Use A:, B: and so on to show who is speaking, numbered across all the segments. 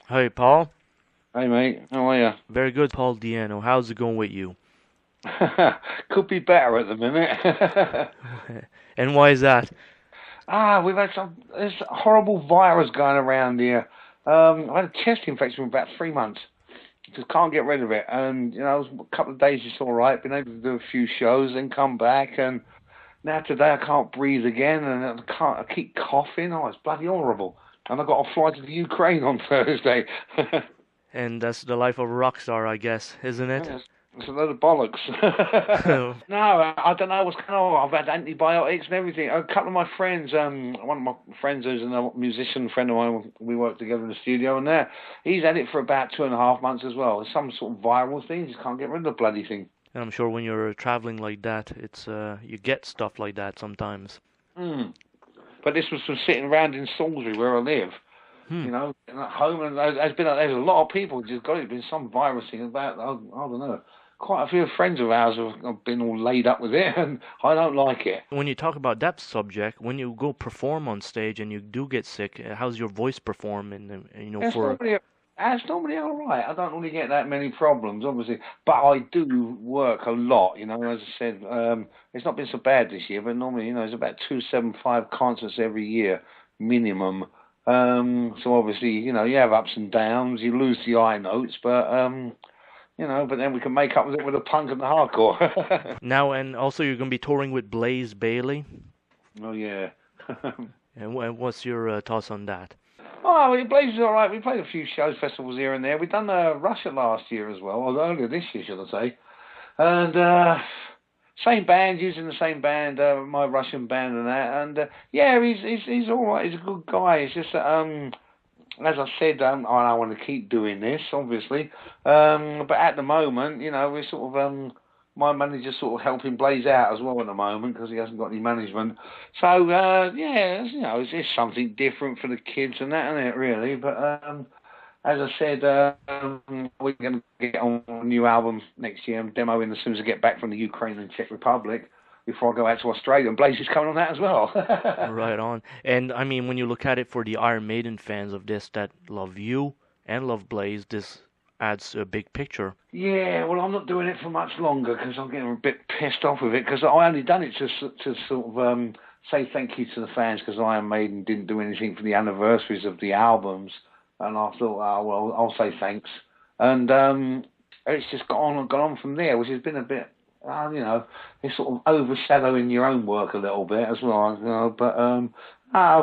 A: Hi, Paul.
B: Hey mate, how are you?
A: Very good, Paul Diano. How's it going with you?
B: Could be better at the minute.
A: And why is that?
B: We've had this horrible virus going around here. I had a chest infection for about 3 months. Just can't get rid of it. And it was a couple of days it's all right. Been able to do a few shows, then come back. And now today I can't breathe again, and I keep coughing. Oh, it's bloody horrible. And I got to fly to the Ukraine on Thursday.
A: And that's the life of a rock star, I guess, isn't it?
B: Yes, it's a load of bollocks. No, I don't know what's going on. I've had antibiotics and everything. A couple of my friends, one of my friends who's a musician friend of mine, we work together in the studio, and he's had it for about 2.5 months as well. It's some sort of viral thing. You just can't get rid of the bloody thing.
A: And I'm sure when you're traveling like that, it's you get stuff like that sometimes.
B: Mm. But this was from sitting around in Salisbury where I live.
A: Hmm.
B: And at home, and there's a lot of people who just got it. Been some virus thing about I don't know. Quite a few friends of ours have been all laid up with it, and I don't like it.
A: When you talk about that subject, when you go perform on stage and you do get sick, how's your voice perform?
B: It's normally it's normally all right. I don't really get that many problems, obviously, but I do work a lot. As I said, it's not been so bad this year, but normally, it's about 275 concerts every year minimum. So obviously, you have ups and downs. You lose the high notes, but then we can make up with it with the punk and the hardcore.
A: Now, and also you're going to be touring with Blaze Bayley.
B: Oh yeah.
A: And what's your thoughts on that?
B: Oh, well, Blaze is all right. We played a few shows, festivals here and there. We done Russia last year as well, or earlier this year, should I say? And same band, using the same band, my Russian band and that. And yeah, he's all right. He's a good guy. It's just that as I said, I want to keep doing this, obviously. But at the moment, we're sort of my manager's sort of helping Blaze out as well at the moment because he hasn't got any management. So yeah, it's something different for the kids and that, isn't it? Really, but as I said, we're going to get on a new album next year and demo in as soon as I get back from the Ukraine and Czech Republic before I go out to Australia. And Blaze is coming on that as well.
A: Right on. And I mean, when you look at it for the Iron Maiden fans of this that love you and love Blaze, this adds a big picture.
B: Yeah, well, I'm not doing it for much longer because I'm getting a bit pissed off with it because I only done it to sort of say thank you to the fans because Iron Maiden didn't do anything for the anniversaries of the albums, and I thought, oh well, I'll say thanks, and it's just gone on from there, which has been a bit, it's sort of overshadowing your own work a little bit as well, but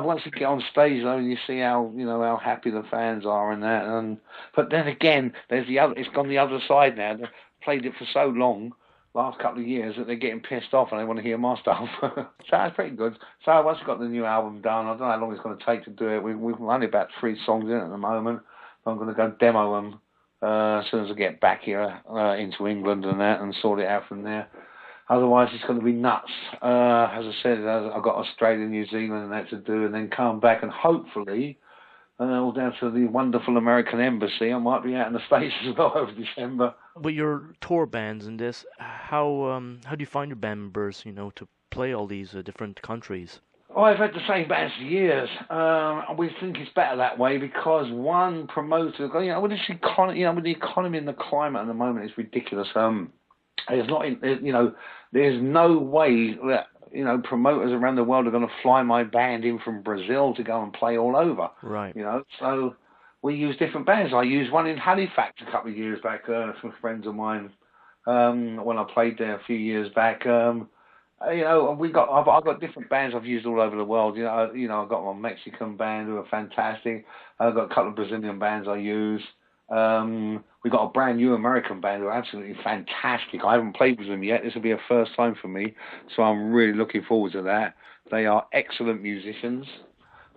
B: once you get on stage though, and you see how happy the fans are and that, but then again, there's the other. It's gone the other side now. They've played it for so long, last couple of years, that they're getting pissed off and they want to hear more stuff. So that's pretty good. So once we've got the new album done, I don't know how long it's going to take to do it. We've only about 3 songs in at the moment. I'm going to go demo them as soon as I get back here into England and that, and sort it out from there. Otherwise, it's going to be nuts. As I said, I've got Australia, New Zealand, and that to do, and then come back and hopefully, all down to the wonderful American embassy. I might be out in the States as well over December.
A: With your tour bands and this, how do you find your band members, to play all these different countries?
B: I've had the same bands for years. We think it's better that way because one promoter, with this economy, with the economy and the climate at the moment, it's ridiculous. There's not, there's no way that promoters around the world are going to fly my band in from Brazil to go and play all over.
A: Right.
B: So we use different bands. I used one in Halifax a couple of years back. Some friends of mine when I played there a few years back. I've got different bands I've used all over the world. I've got my Mexican band who are fantastic. I've got a couple of Brazilian bands I use. We've got a brand new American band who are absolutely fantastic. I haven't played with them yet. This will be a first time for me, so I'm really looking forward to that. They are excellent musicians.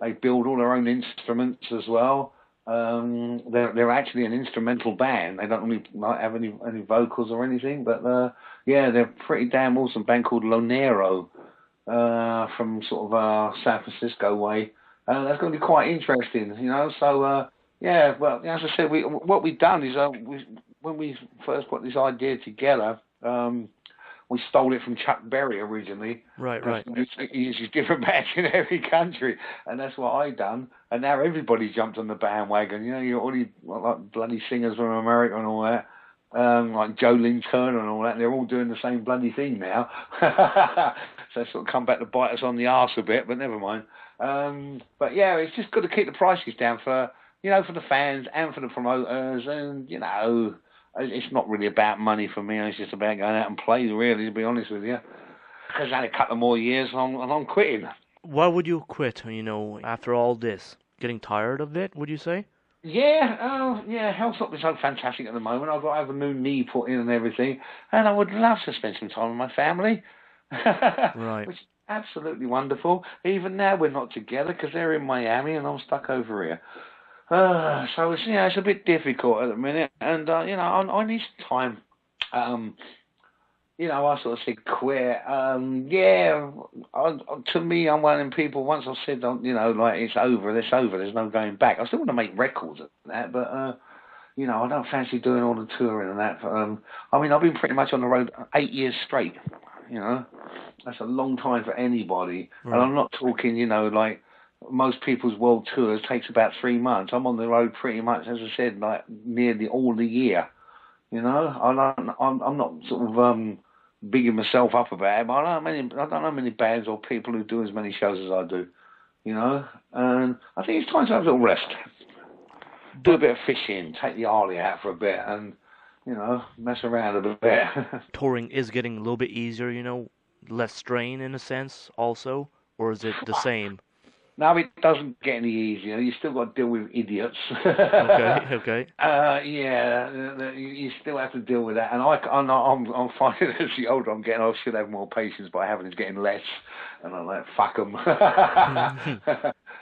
B: They build all their own instruments as well. They're actually an instrumental band. They don't really have any vocals or anything, but yeah, they're a pretty damn awesome band called Lonero from sort of San Francisco way. That's going to be quite interesting, So yeah, well, as I said, what we've done is when we first put this idea together, we stole it from Chuck Berry originally.
A: Right, right.
B: He uses different bands in every country, and that's what I done. And now everybody jumped on the bandwagon. You know, you're all these like bloody singers from America and all that, like Joe Lynn Turner and all that. They're all doing the same bloody thing now. So it's sort of come back to bite us on the arse a bit, but never mind. But yeah, it's just got to keep the prices down for for the fans and for the promoters, and it's not really about money for me. It's just about going out and playing, really, to be honest with you. Because only a couple of more years and I'm quitting.
A: Why would you quit, after all this? Getting tired of it, would you say?
B: Yeah, health's not been so fantastic at the moment. I've got to have a new knee put in and everything, and I would love to spend some time with my family.
A: Right.
B: Which is absolutely wonderful. Even now we're not together because they're in Miami and I'm stuck over here. So it's a bit difficult at the minute, and I need some time. I sort of said quit. To me, I'm one of them people. Once I've said, like it's over. There's no going back. I still want to make records and that, but I don't fancy doing all the touring and that. I've been pretty much on the road 8 years straight. That's a long time for anybody, right. And I'm not talking, like. Most people's world tours takes about 3 months. I'm on the road pretty much, as I said, like nearly all the year. I'm not sort of bigging myself up about it, but I don't know many bands or people who do as many shows as I do. And I think it's time to have a little rest, do a bit of fishing, take the Harley out for a bit, and mess around a bit.
A: Touring is getting a little bit easier, less strain in a sense, also, or is it the same?
B: No, it doesn't get any easier. You still got to deal with idiots.
A: Okay.
B: You still have to deal with that. And I'm finding as the older I'm getting, I should have more patience, but I haven't. It's getting less. And I'm like, fuck them. So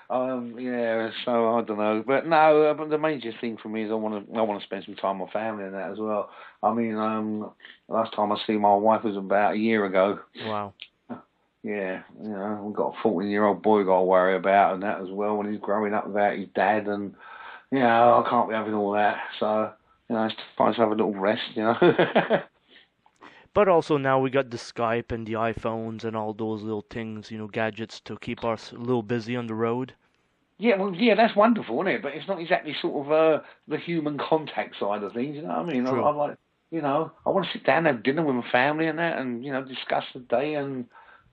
B: I don't know. But no, but the major thing for me is I want to spend some time with my family and that as well. Last time I see my wife was about a year ago.
A: Wow.
B: Yeah, we've got a 14-year-old boy we've got to worry about and that as well when he's growing up without his dad, and I can't be having all that. So it's time to have a little rest.
A: But also now we got the Skype and the iPhones and all those little things, gadgets to keep us a little busy on the road.
B: Yeah, that's wonderful, isn't it? But it's not exactly sort of the human contact side of things. You know what I mean?
A: True.
B: I'm like, I want to sit down and have dinner with my family and that, and discuss the day and.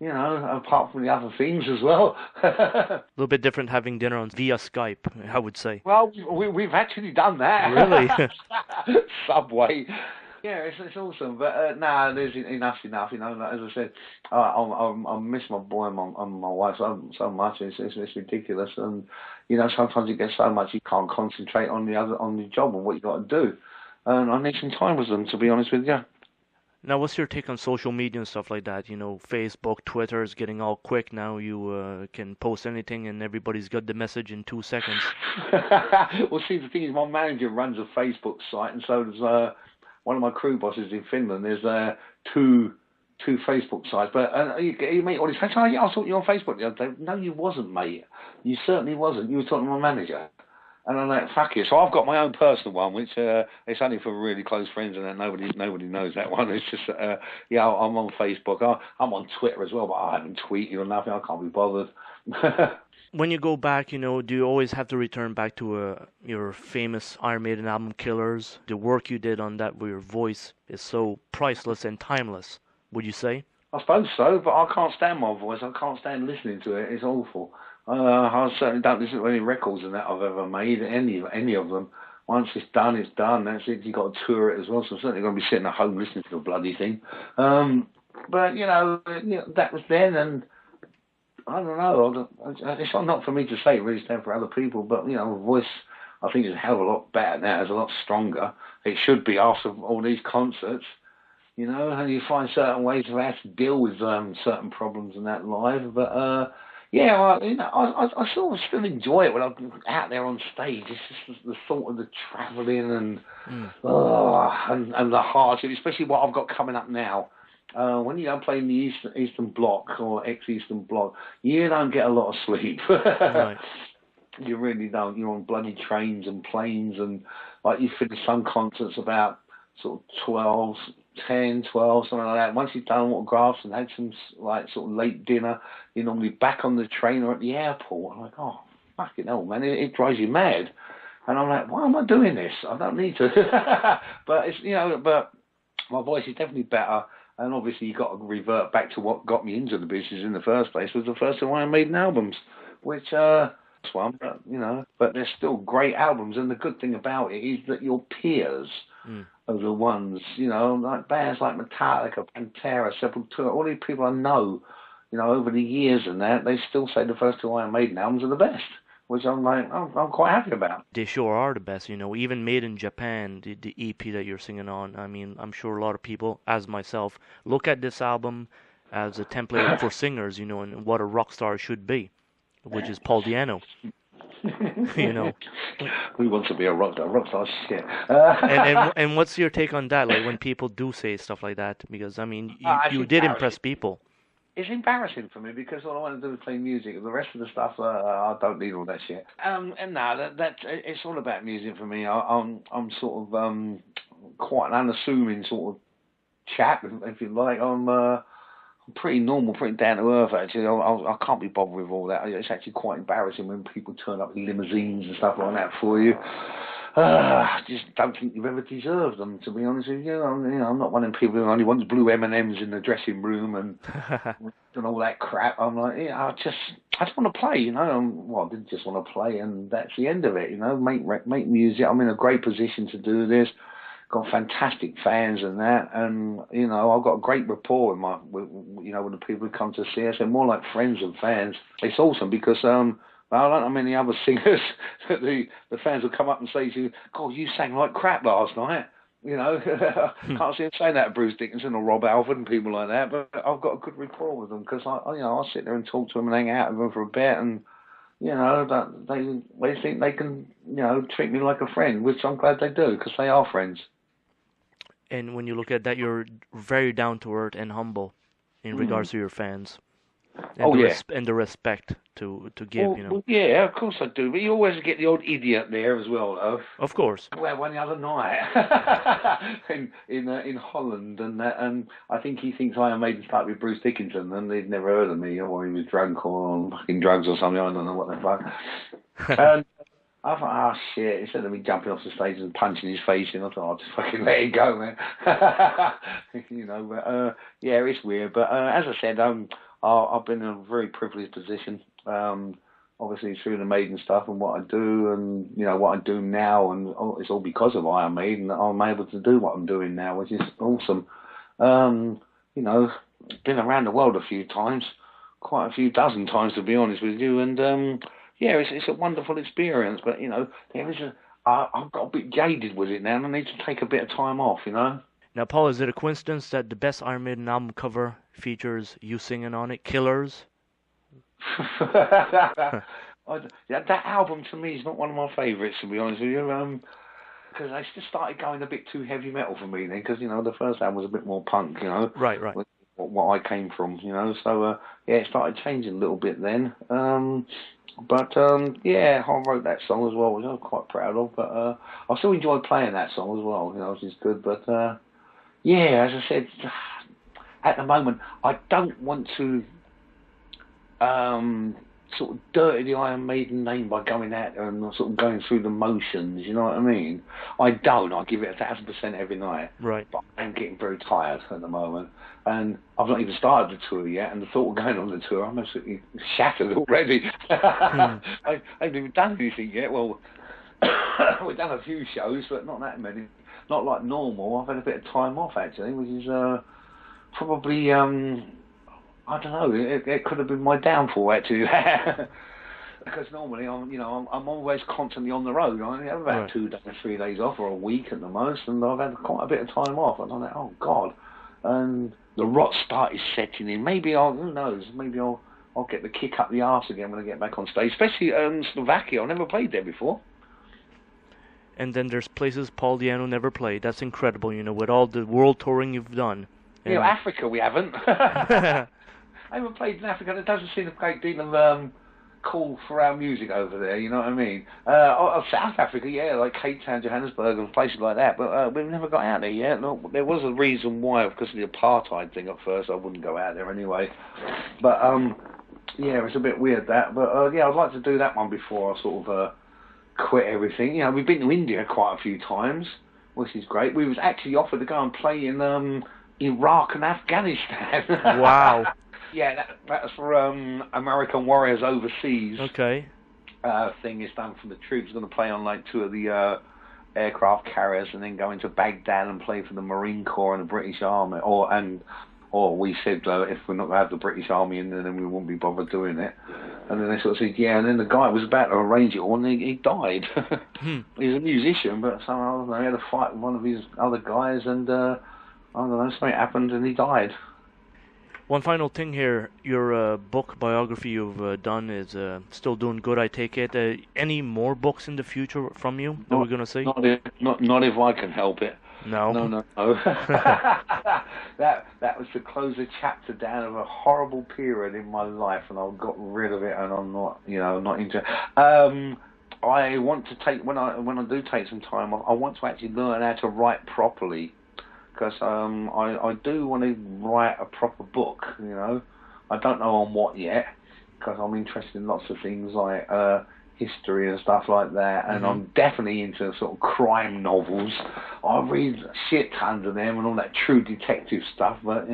B: Apart from the other things as well.
A: A little bit different having dinner via Skype, I would say.
B: Well, we've actually done that.
A: Really?
B: Subway. Yeah, it's awesome. But no, there's enough's enough. Like, as I said, I miss my boy and my wife so much. It's ridiculous. And sometimes you get so much you can't concentrate on the job and what you got to do. And I need some time with them, to be honest with you.
A: Now, what's your take on social media and stuff like that? Facebook, Twitter is getting all quick now. You can post anything and everybody's got the message in 2 seconds.
B: Well, see, the thing is, my manager runs a Facebook site, and so does one of my crew bosses in Finland. There's two Facebook sites. But you meet all these fans. Oh, yeah, I saw you on Facebook the other day. No, you wasn't, mate. You certainly wasn't. You were talking to my manager. And I'm like, fuck you. So I've got my own personal one, which it's only for really close friends, and nobody knows that one. It's just, I'm on Facebook. I'm on Twitter as well, but I haven't tweeted or nothing. I can't be bothered.
A: When you go back, do you always have to return back to your famous Iron Maiden album, Killers? The work you did on that with your voice is so priceless and timeless, would you say?
B: I suppose so, but I can't stand my voice. I can't stand listening to it. It's awful. I certainly don't listen to any records that I've ever made, any of them. Once it's done, it's done. That's it. You've got to tour it as well, so I'm certainly going to be sitting at home listening to the bloody thing. But, that was then, and I don't know. It's not for me to say, really, it's for other people, but, voice, I think, is a hell of a lot better now. It's a lot stronger. It should be after all these concerts. And you find certain ways of how to deal with certain problems and that live, but I sort of still enjoy it when I'm out there on stage. It's just the thought of the travelling and the hardship, especially what I've got coming up now. When you go play in the Eastern Bloc or ex-Eastern Bloc, you don't get a lot of sleep.
A: Right.
B: You really don't. You're on bloody trains and planes, and like you finish some concerts about sort of 12, 10, 12, something like that. Once you've done autographs and had some like sort of late dinner, you're normally back on the train or at the airport. I'm like, oh, fucking hell, man, it drives you mad. And I'm like, why am I doing this? I don't need to. But it's, but my voice is definitely better. And obviously you got to revert back to what got me into the business in the first place, was the first two Iron Maiden albums, which, one, but they're still great albums. And the good thing about it is that your peers are the ones, like bands like Metallica, Pantera, Sepultura, all these people I know, over the years and that, they still say the first two Iron Maiden albums are the best, which I'm like, I'm quite happy about.
A: They sure are the best, even Made in Japan, the EP that you're singing on. I mean, I'm sure a lot of people, as myself, look at this album as a template for singers, and what a rock star should be, which is Paul Di'Anno.
B: Who wants to be a rock star? Rock star shit.
A: and what's your take on that? Like when people do say stuff like that, because I mean, you did impress people.
B: It's embarrassing for me because all I want to do is play music. The rest of the stuff, I don't need all that shit. And no, that it's all about music for me. I'm sort of quite an unassuming sort of chap, if you like. I'm pretty normal, pretty down to earth. Actually, I can't be bothered with all that. It's actually quite embarrassing when people turn up in limousines and stuff like that for you. I just don't think you've ever deserved them, to be honest with you. I'm not one of them people who only wants blue M&Ms in the dressing room and all that crap. I'm like, I just want to play, I didn't just want to play, and that's the end of it, make music. I'm in a great position to do this. Got fantastic fans and that, and I've got a great rapport with with the people who come to see us. They're more like friends than fans. It's awesome because I don't know many other singers that the fans will come up and say to you, God, you sang like crap last night. Can't see them saying that to Bruce Dickinson or Rob Halford and people like that, but I've got a good rapport with them because I sit there and talk to them and hang out with them for a bit, and that they think they can treat me like a friend, which I'm glad they do because they are friends.
A: And when you look at that, you're very down to earth and humble in regards to your fans. And and the respect to give,
B: Well, yeah, of course I do. But you always get the odd idiot there as well, though.
A: Of course.
B: Well, one the other night in Holland, and I think he thinks Iron Maiden started with Bruce Dickinson, and he'd never heard of me, or he was drunk or on fucking drugs or something. I don't know what the fuck. And I thought, oh shit! Instead of me jumping off the stage and punching his face in, I thought, I'll just fucking let it go, man. But yeah, it's weird. But as I said, I've been in a very privileged position, obviously through the Maiden stuff and what I do, and what I do now, and it's all because of Iron Maiden that I'm able to do what I'm doing now, which is awesome. Been around the world a few times, quite a few dozen times to be honest with you, and yeah, it's a wonderful experience. But I've got a bit jaded with it now, and I need to take a bit of time off,
A: Now, Paul, is it a coincidence that the best Iron Maiden album cover features you singing on it, Killers?
B: That album to me is not one of my favourites, to be honest with you, because they just started going a bit too heavy metal for me then, because the first album was a bit more punk,
A: Right.
B: What I came from, so yeah, it started changing a little bit then. But yeah, I wrote that song as well, which I was quite proud of. But I still enjoy playing that song as well, which is good. But yeah, as I said, at the moment, I don't want to sort of dirty the Iron Maiden name by going out there and sort of going through the motions. You know what I mean? I don't. I give it 1,000% every night.
A: Right.
B: But I'm getting very tired at the moment, and I've not even started the tour yet. And the thought of going on the tour, I'm absolutely shattered already. I haven't even done anything yet. Well, we've done a few shows, but not that many. Not like normal. I've had a bit of time off actually, which is probably I don't know. It could have been my downfall actually. Because normally I'm always constantly on the road. I only have about 2 days, 3 days off, or a week at the most, and I've had quite a bit of time off. And I'm like, oh God. And the rot start is setting in. Maybe who knows? Maybe I'll get the kick up the arse again when I get back on stage. Especially Slovakia. I've never played there before.
A: And then there's places Paul Di'Anno never played. That's incredible, with all the world touring you've done. And
B: Africa we haven't. I haven't played in Africa. There doesn't seem a great deal of cool for our music over there, you know what I mean? South Africa, yeah, like Cape Town, Johannesburg, and places like that, but we've never got out there yet. Look, there was a reason why, because of the apartheid thing at first, I wouldn't go out there anyway. But, yeah, it's a bit weird that, but yeah, I'd like to do that one before I sort of quit everything. You know, we've been to India quite a few times, which is great. We was actually offered to go and play in Iraq and Afghanistan.
A: Wow.
B: Yeah, that's for American Warriors Overseas.
A: Okay.
B: Thing is done for the troops. Going to play on like two of the aircraft carriers, and then go into Baghdad and play for the Marine Corps and the British Army. Or we said if we're not going to have the British Army in there, then we won't be bothered doing it. And then they sort of said, yeah. And then the guy was about to arrange it all, and he died. He's a musician, but somehow he had a fight with one of his other guys, and I don't know, something happened, and he died.
A: One final thing here, your book biography you've done is still doing good, I take it. Any more books in the future from you that we're going to see?
B: Not if I can help it.
A: No.
B: No. that was to close a chapter down of a horrible period in my life, and I got rid of it, and I'm not, not into. I want to take when I do take some time off, I want to actually learn how to write properly. Because I do want to write a proper book, I don't know on what yet, because I'm interested in lots of things like history and stuff like that, and I'm definitely into sort of crime novels. I read shit tons of them and all that true detective stuff, but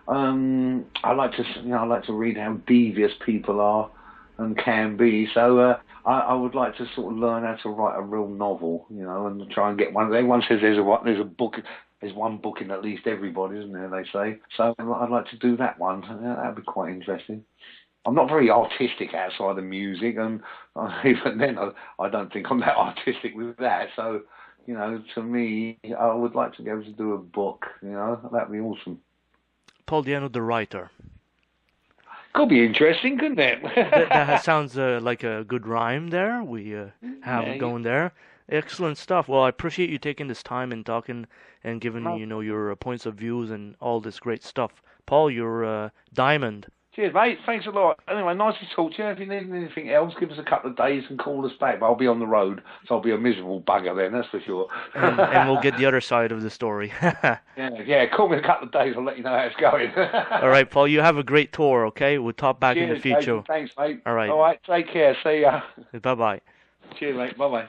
B: I like to read how devious people are and can be. So I would like to sort of learn how to write a real novel, and try and get one. Everyone says there's a book. There's one book in at least everybody, isn't there, they say. So I'd like to do that one. That'd be quite interesting. I'm not very artistic outside of music, and even then I don't think I'm that artistic with that. So, to me, I would like to be able to do a book, that'd be awesome.
A: Paul Di'Anno, the writer.
B: Could be interesting, couldn't it?
A: that sounds like a good rhyme there. We have going there. Excellent stuff. Well, I appreciate you taking this time and talking and giving your points of views and all this great stuff. Paul, you're diamond.
B: Cheers, mate. Thanks a lot. Anyway, nice to talk to you. If you need anything else, give us a couple of days and call us back. But I'll be on the road, so I'll be a miserable bugger then, that's for sure.
A: and we'll get the other side of the story.
B: yeah. Call me in a couple of days. I'll let you know how it's going.
A: All right, Paul. You have a great tour, okay? We'll talk back in the future.
B: Thanks, mate.
A: All right.
B: All right. Take care. See ya.
A: Bye-bye.
B: Cheers, mate. Bye-bye.